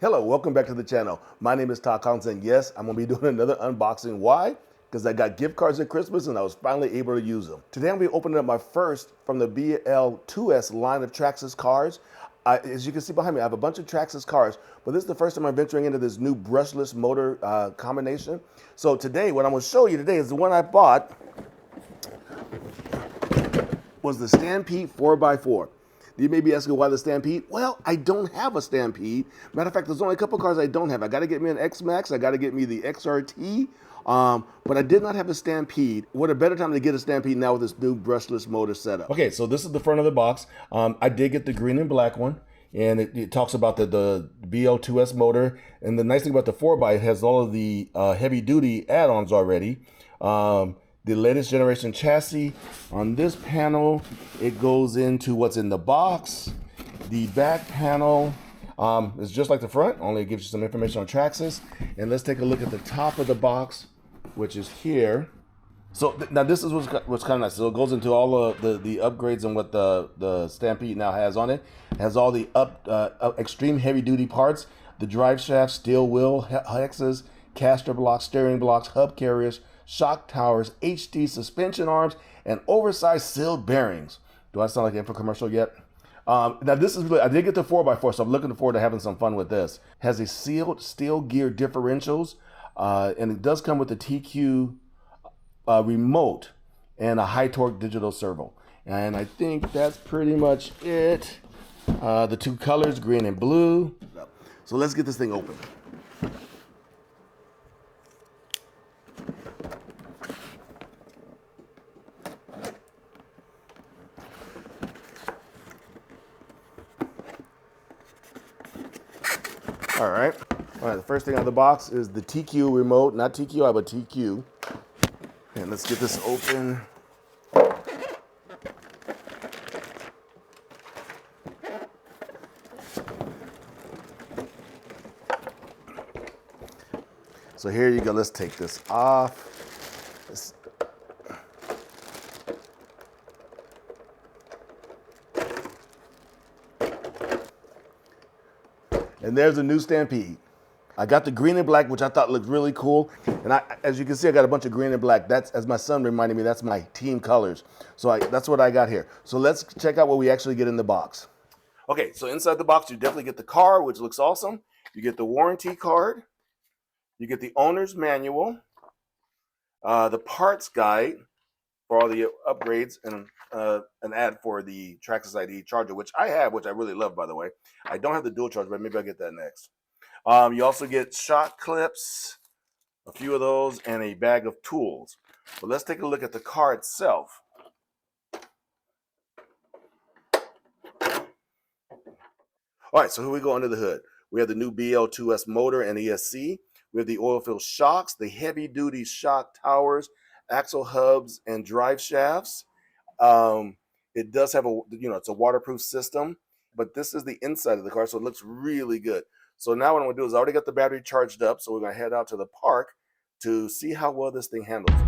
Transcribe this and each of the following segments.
Hello, welcome back to the channel. My name is Todd Collins, and yes, I'm gonna be doing another unboxing. Why? Because I got gift cards at Christmas and I was finally able to use them. Today I'm gonna be opening up my first from the BL2S line of Traxxas cars. As you can see behind me, I have a bunch of Traxxas cars, but this is the first time I'm venturing into this new brushless motor combination. So today, what I'm gonna show you today is the one I bought was the Stampede 4x4. You may be asking why the Stampede? Well, I don't have a Stampede. Matter of fact, there's only a couple cars I don't have. I got to get me an X-Max. I got to get me the XRT. But I did not have a Stampede. What a better time to get a Stampede now with this new brushless motor setup. Okay, so this is the front of the box. I did get the green and black one. And it talks about the BL2S motor. And the nice thing about the 4x, it has all of the heavy-duty add-ons already. The latest generation chassis. On this panel, it goes into what's in the box. The back panel is just like the front, only it gives you some information on Traxxas. And let's take a look at the top of the box, which is here. So now this is what's kind of nice. So it goes into all the upgrades and what the Stampede now has on it. It has all the extreme heavy duty parts, the drive shaft, steel wheel hexes, caster blocks, steering blocks, hub carriers, shock towers, HD suspension arms, and oversized sealed bearings. Do I sound like an infomercial yet? Now this is really, I did get the 4x4, so I'm looking forward to having some fun with this. Has a sealed steel gear differentials, and it does come with a TQ remote and a high torque digital servo. And I think that's pretty much it. The two colors, green and blue. So let's get this thing open. All right, the first thing out of the box is the TQ remote, not TQI, but TQ. And let's get this open. So here you go, let's take this off. And there's a new Stampede. I got the green and black, which I thought looked really cool. And as you can see, I got a bunch of green and black. That's, as my son reminded me, that's my team colors. So that's what I got here. So let's check out what we actually get in the box. Okay, so inside the box, you definitely get the car, which looks awesome. You get the warranty card. You get the owner's manual, the parts guide for all the upgrades, and an ad for the Traxxas ID charger, which I have, which I really love, by the way. I don't have the dual charge, but maybe I'll get that next. You also get shot clips, a few of those, and a bag of tools. But let's take a look at the car itself. All right, so here we go under the hood. We have the new BL2S motor and ESC. We have the oil-filled shocks, the heavy-duty shock towers, axle hubs, and drive shafts. It does have it's a waterproof system, but this is the inside of the car, so it looks really good. So now what I'm gonna do is I already got the battery charged up, so we're gonna head out to the park to see how well this thing handles.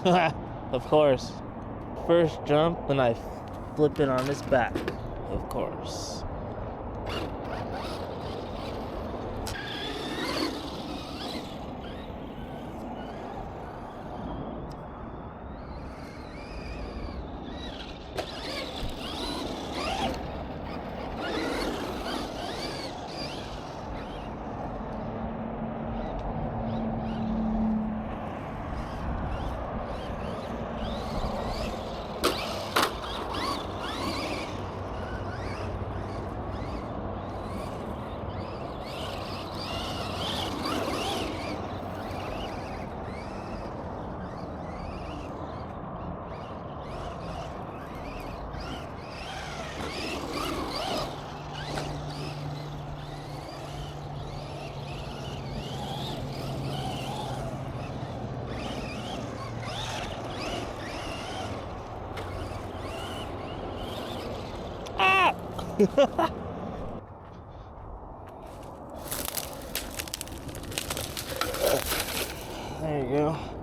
Of course. First jump and I flip it on his back. Of course. There you go.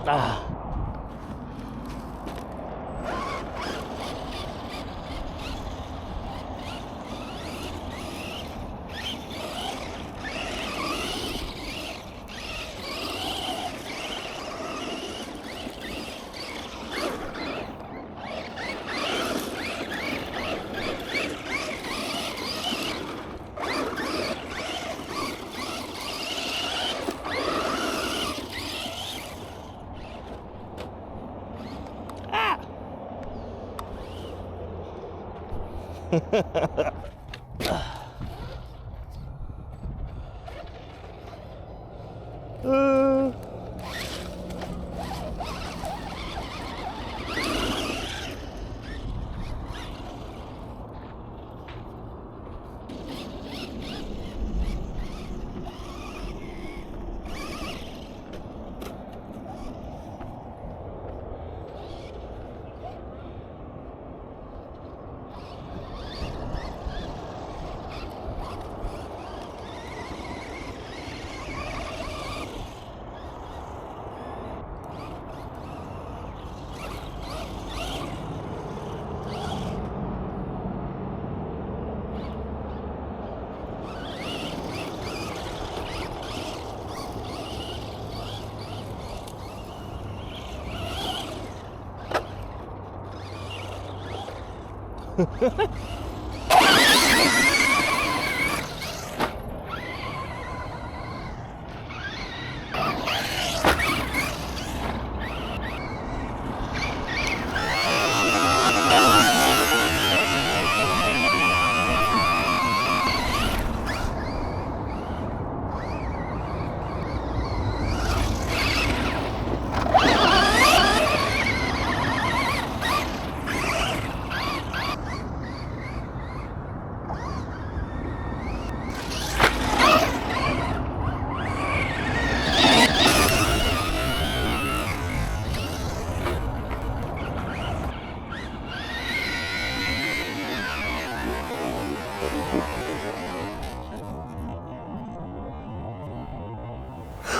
Ah.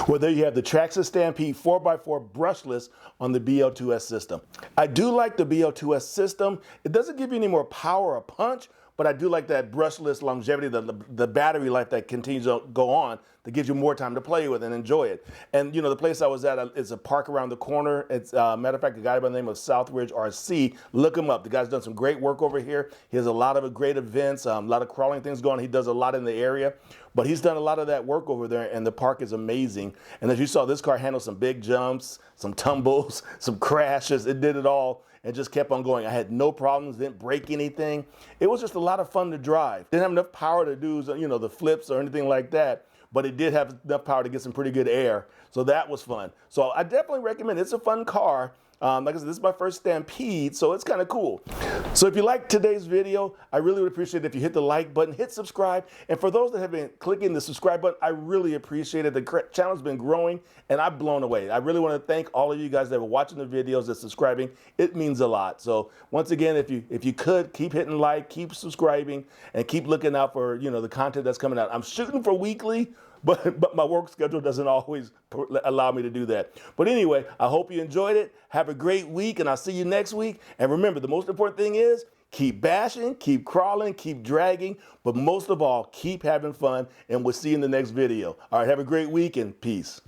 Well, there you have the Traxxas Stampede 4x4 brushless on the BL2S system. I do like the BL2S system. It doesn't give you any more power or punch, but I do like that brushless longevity, the battery life that continues to go on, that gives you more time to play with and enjoy it. And you know, the place I was at is a park around the corner. It's matter of fact, a guy by the name of Southridge RC. Look him up. The guy's done some great work over here. He has a lot of great events, a lot of crawling things going on. He does a lot in the area, but he's done a lot of that work over there, and the park is amazing. And as you saw, this car handled some big jumps, some tumbles, some crashes. It did it all and just kept on going. I had no problems, didn't break anything. It was just a lot of fun to drive. Didn't have enough power to do, you know, the flips or anything like that, but it did have enough power to get some pretty good air. So that was fun. So I definitely recommend it. It's a fun car. Like I said, this is my first Stampede, so it's kind of cool. So if you liked today's video, I really would appreciate it if you hit the like button, hit subscribe. And for those that have been clicking the subscribe button, I really appreciate it. The channel's been growing and I've blown away. I really want to thank all of you guys that are watching the videos and subscribing. It means a lot. So once again, if you could, keep hitting like, keep subscribing, and keep looking out for, you know, the content that's coming out. I'm shooting for weekly, but my work schedule doesn't always allow me to do that. But anyway, I hope you enjoyed it. Have a great week, and I'll see you next week. And remember, the most important thing is keep bashing, keep crawling, keep dragging, but most of all, keep having fun, and we'll see you in the next video. All right, have a great week, and peace.